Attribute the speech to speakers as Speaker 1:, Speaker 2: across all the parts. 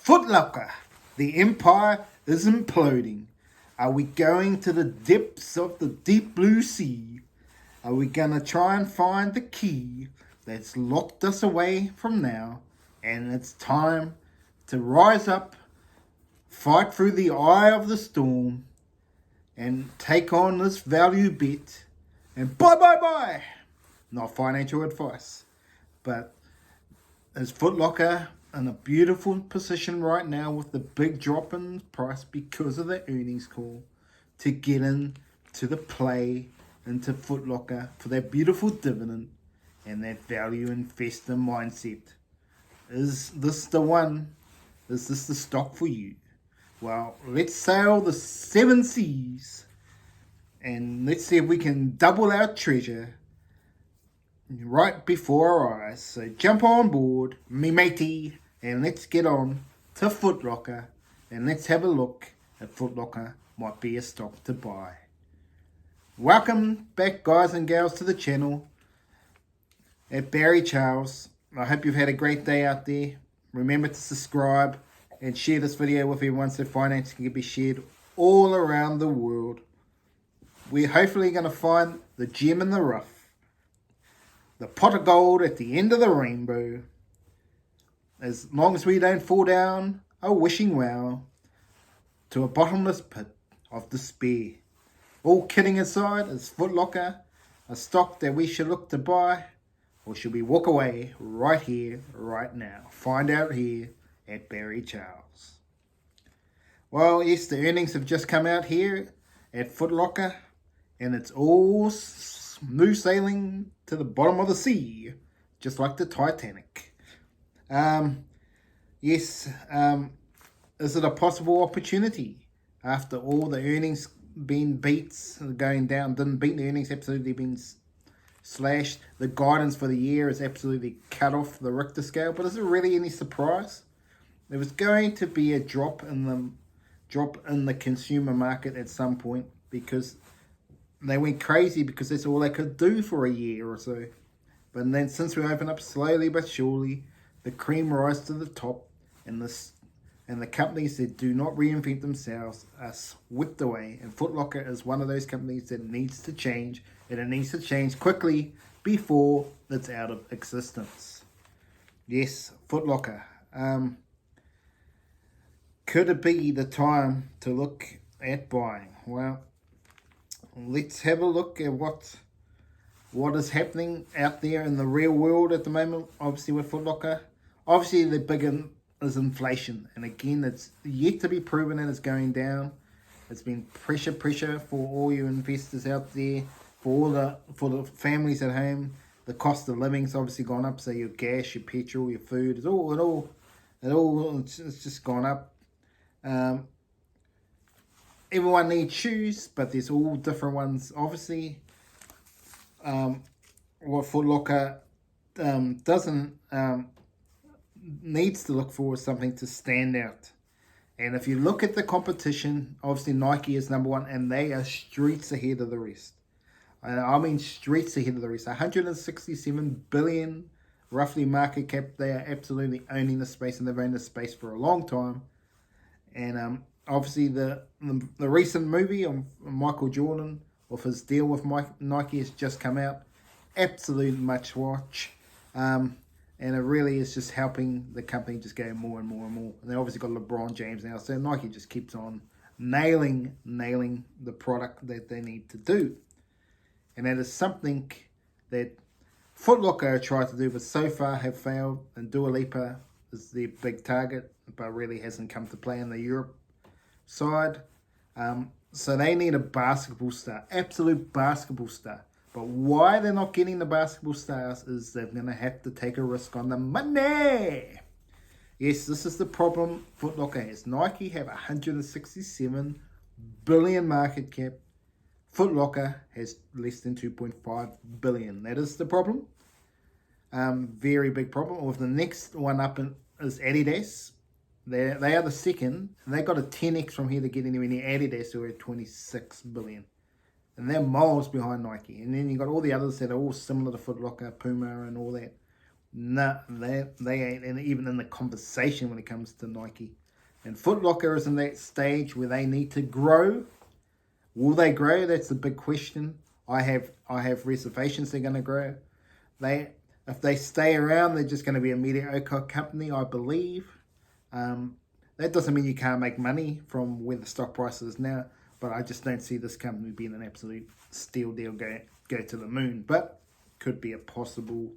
Speaker 1: Footlocker, the empire is imploding. Are we going to the depths of the deep blue sea? Are we gonna try and find the key that's locked us away from now? And it's time to rise up, fight through the eye of the storm, and take on this value bet. And bye. Not financial advice, but is Footlocker in a beautiful position right now with the big drop in price because of the earnings call to get in to the play into Footlocker for that beautiful dividend and that value investor mindset? Is this the one? Is this the stock for you? Well, let's sail the 7 seas and let's see if we can double our treasure right before our eyes. So jump on board, me matey, and let's get on to Footlocker and let's have a look at Footlocker might be a stock to buy. Welcome back, guys and gals, to the channel at Barry Charles. I hope you've had a great day out there. Remember to subscribe and share this video with everyone so finance can be shared all around the world. We're hopefully going to find the gem in the rough, the pot of gold at the end of the rainbow. As long as we don't fall down a wishing well to a bottomless pit of despair. All kidding aside, is Footlocker a stock that we should look to buy, or should we walk away right here, right now? Find out here at Barry Charles. Well, yes, the earnings have just come out here at Footlocker, and it's all smooth sailing to the bottom of the sea, just like the Titanic. Yes, is it a possible opportunity after all the earnings being beats, going down, didn't beat the earnings, absolutely been slashed. The guidance for the year is absolutely cut off the Richter scale, but is it really any surprise? There was going to be a drop in the consumer market at some point because they went crazy because that's all they could do for a year or so. But then since we open up slowly but surely, the cream rise to the top, and the companies that do not reinvent themselves are whipped away. And Footlocker is one of those companies that needs to change, and it needs to change quickly before it's out of existence. Yes, Footlocker. Could it be the time to look at buying? Well, let's have a look at what is happening out there in the real world at the moment, obviously with Footlocker. Obviously, the big is inflation, and again, it's yet to be proven that it's going down. It's been pressure for all you investors out there, for the families at home. The cost of living's obviously gone up, so your gas, your petrol, your food, it's just gone up. Everyone needs shoes, but there's all different ones. Obviously, what Footlocker doesn't needs to look for is something to stand out. And if you look at the competition, obviously Nike is number one, and they are streets ahead of the rest. And I mean streets ahead of the rest. 167 billion roughly market cap. They are absolutely owning the space, and they've owned the space for a long time. And obviously the recent movie of Michael Jordan with his deal with Nike has just come out. Absolute must watch. And it really is just helping the company just go more and more and more. And they obviously got LeBron James now, so Nike just keeps on nailing the product that they need to do. And that is something that Footlocker tried to do, but so far have failed. And Dua Lipa is their big target, but really hasn't come to play in the Europe side. So they need a basketball star, absolute basketball star. But why they're not getting the basketball stars is they're going to have to take a risk on the money. Yes, this is the problem Footlocker has. Nike have 167 billion market cap. Footlocker has less than 2.5 billion. That is the problem. Very big problem. With the next one up is Adidas. They are the second. And they got a 10x from here to get anywhere near Adidas, who are at 26 billion. And they're miles behind Nike. And then you got all the others that are all similar to Footlocker, Puma, and all that. Nah, they ain't even in the conversation when it comes to Nike. And Footlocker is in that stage where they need to grow. Will they grow? That's the big question. I have reservations they're going to grow. They If they stay around, they're just going to be a mediocre company, I believe. That doesn't mean you can't make money from where the stock price is now, but I just don't see this company being an absolute steal deal, go to the moon. But could be a possible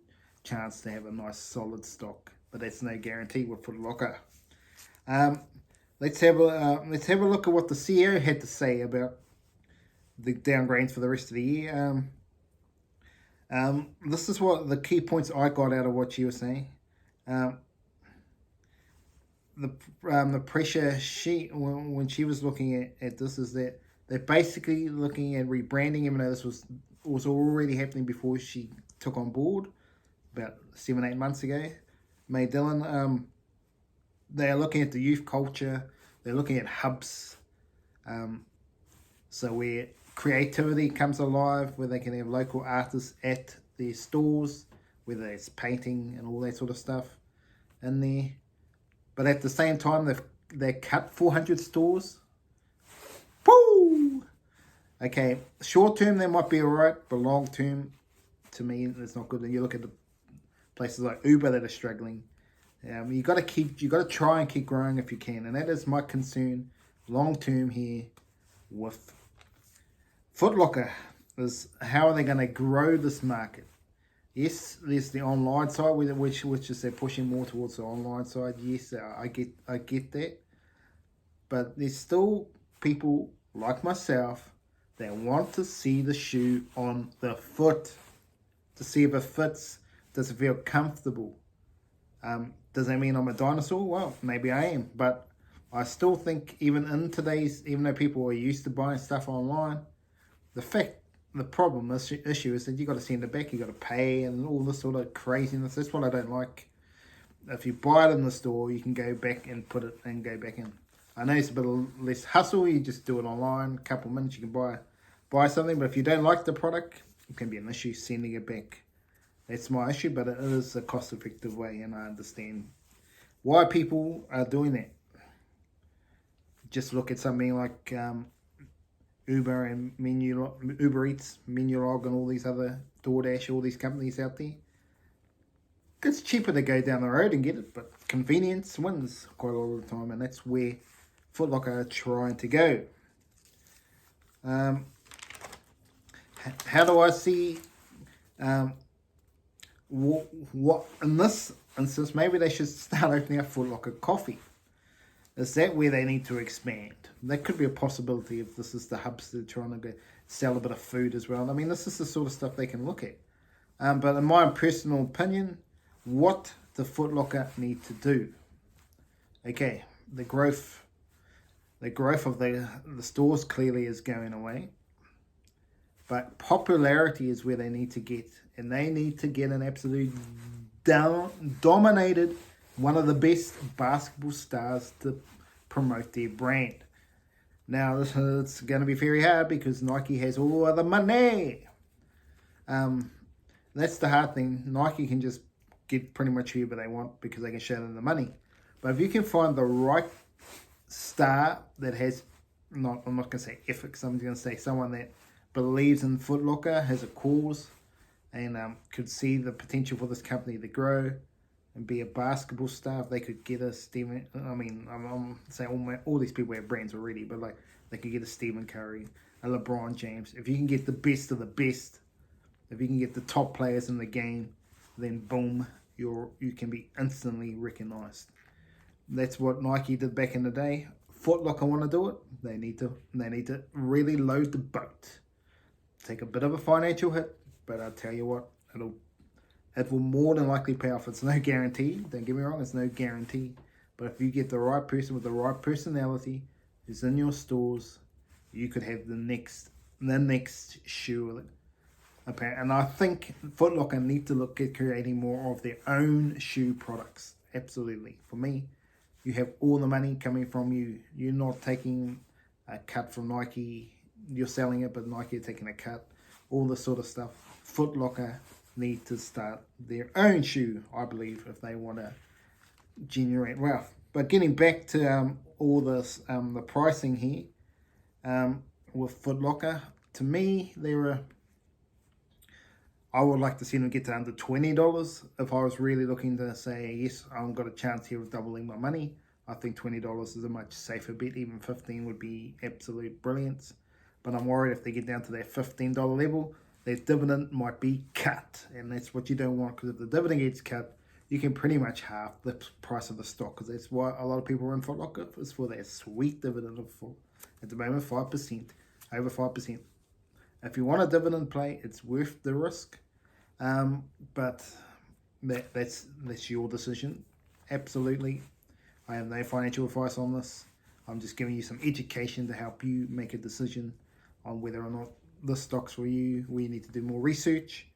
Speaker 1: chance to have a nice solid stock, but that's no guarantee with Footlocker. Let's have a look at what the CEO had to say about the downgrades for the rest of the year. This is what the key points I got out of what she was saying. The pressure when she was looking at this is that they're basically looking at rebranding, even though this was already happening before she took on board about 7-8 months ago. May Dillon, they are looking at the youth culture. They're looking at hubs, so where creativity comes alive, where they can have local artists at their stores, whether it's painting and all that sort of stuff in there. But at the same time, they cut 400 stores. Woo! Okay, short term they might be alright, but long term, to me, it's not good. And you look at the places like Uber that are struggling. You got to try and keep growing if you can, and that is my concern long term here with Footlocker. Is how are they going to grow this market? Yes, there's the online side which is they're pushing more towards the online side. Yes, I get that, but there's still people like myself that want to see the shoe on the foot to see if it fits. Does it feel comfortable? Does that mean I'm a dinosaur? Well, maybe I am, but I still think even though people are used to buying stuff online, the problem issue is that you got to send it back, you got to pay, and all this sort of craziness. That's what I don't like. If you buy it in the store, you can go back and put it and go back in. I know it's a bit less hustle. You just do it online, a couple of minutes, you can buy something. But if you don't like the product, it can be an issue sending it back. That's my issue, but it is a cost-effective way, and I understand why people are doing that. Just look at something like Uber and Uber Eats, Menulog, and all these other DoorDash, all these companies out there. It's cheaper to go down the road and get it, but convenience wins quite a lot of the time, and that's where Footlocker are trying to go. How do I see what in this instance? Maybe they should start opening up Footlocker Coffee. Is that where they need to expand? That could be a possibility if this is the hubs they're trying to go sell a bit of food as well. I mean, this is the sort of stuff they can look at. But in my personal opinion, what the Footlocker need to do? Okay, the growth of the stores clearly is going away. But popularity is where they need to get. And they need to get an absolute dominated, one of the best basketball stars to promote their brand. Now, it's going to be very hard because Nike has all of the money. That's the hard thing. Nike can just get pretty much whoever they want because they can show them the money. But if you can find the right star that has, I'm not going to say ethics, I'm going to say someone that believes in Footlocker, has a cause, and could see the potential for this company to grow and be a basketball star. If they could get a Stephen, I'm saying all these people have brands already, but like they could get a Stephen Curry, a LeBron James. If you can get the best of the best, if you can get the top players in the game, then boom, you can be instantly recognized. That's what Nike did back in the day. Footlocker want to do it. They need to really load the boat. Take a bit of a financial hit, but I'll tell you what, it will more than likely pay off. It's no guarantee. Don't get me wrong, it's no guarantee. But if you get the right person with the right personality who's in your stores, you could have the next shoe. And I think Footlocker need to look at creating more of their own shoe products. Absolutely. For me, you have all the money coming from you. You're not taking a cut from Nike. You're selling it, but Nike are taking a cut. All this sort of stuff. Footlocker need to start their own shoe, I believe, if they want to generate wealth. But getting back to all this, the pricing here with Footlocker, to me, I would like to see them get to under $20 if I was really looking to say, yes, I've got a chance here of doubling my money. I think $20 is a much safer bet. Even 15 would be absolute brilliance. But I'm worried if they get down to that $15 level, their dividend might be cut. And that's what you don't want, because if the dividend gets cut, you can pretty much halve the price of the stock, because that's why a lot of people are in Footlocker, is for that sweet dividend of, at the moment, 5%, over 5%. If you want a dividend play, it's worth the risk. But that's your decision. Absolutely. I have no financial advice on this. I'm just giving you some education to help you make a decision on whether or not this stock's for you, where you need to do more research.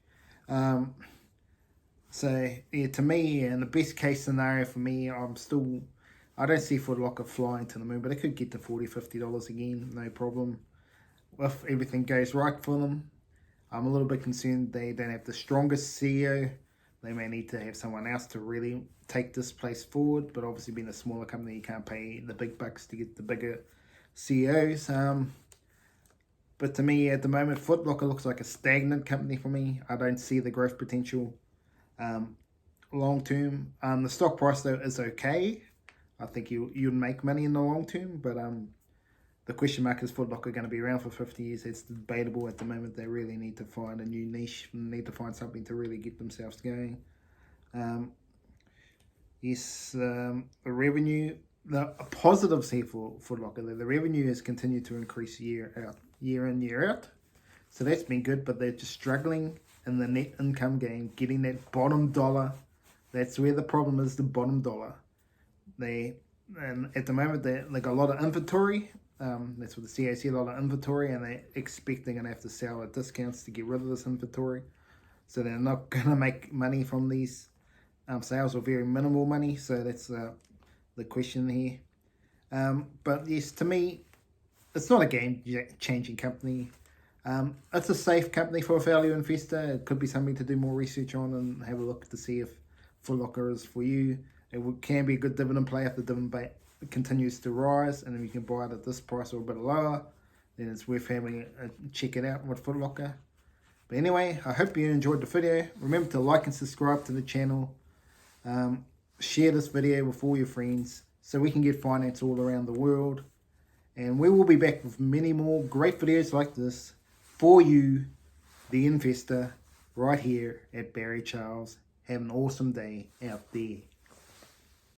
Speaker 1: So, yeah, to me, in the best case scenario for me, I don't see Footlocker flying to the moon, but it could get to $40, $50 again, no problem. If everything goes right for them, I'm a little bit concerned they don't have the strongest CEO. They may need to have someone else to really take this place forward, but obviously being a smaller company, you can't pay the big bucks to get the bigger CEOs. But to me, at the moment, Footlocker looks like a stagnant company for me. I don't see the growth potential long term. The stock price, though, is okay. I think you'd make money in the long term, but the question mark is Footlocker going to be around for 50 years? It's debatable at the moment. They really need to find a new niche, need to find something to really get themselves going. The revenue, the positives here for Footlocker, the revenue has continued to increase year in, year out. So that's been good, but they're just struggling in the net income game, getting that bottom dollar. That's where the problem is, the bottom dollar. And at the moment, they got a lot of inventory. That's what the CEO see, a lot of inventory, and they're expecting to have to sell at discounts to get rid of this inventory. So they're not going to make money from these sales, or very minimal money. So that's the question here. But yes, to me, it's not a game-changing company. It's a safe company for a value investor. It could be something to do more research on and have a look to see if Footlocker is for you. It can be a good dividend play if the dividend continues to rise, and then you can buy it at this price or a bit lower. Then it's worth having a check it out with Footlocker. But anyway, I hope you enjoyed the video. Remember to like and subscribe to the channel. Share this video with all your friends so we can get finance all around the world. And we will be back with many more great videos like this for you, the investor, right here at Barry Charles. Have an awesome day out there.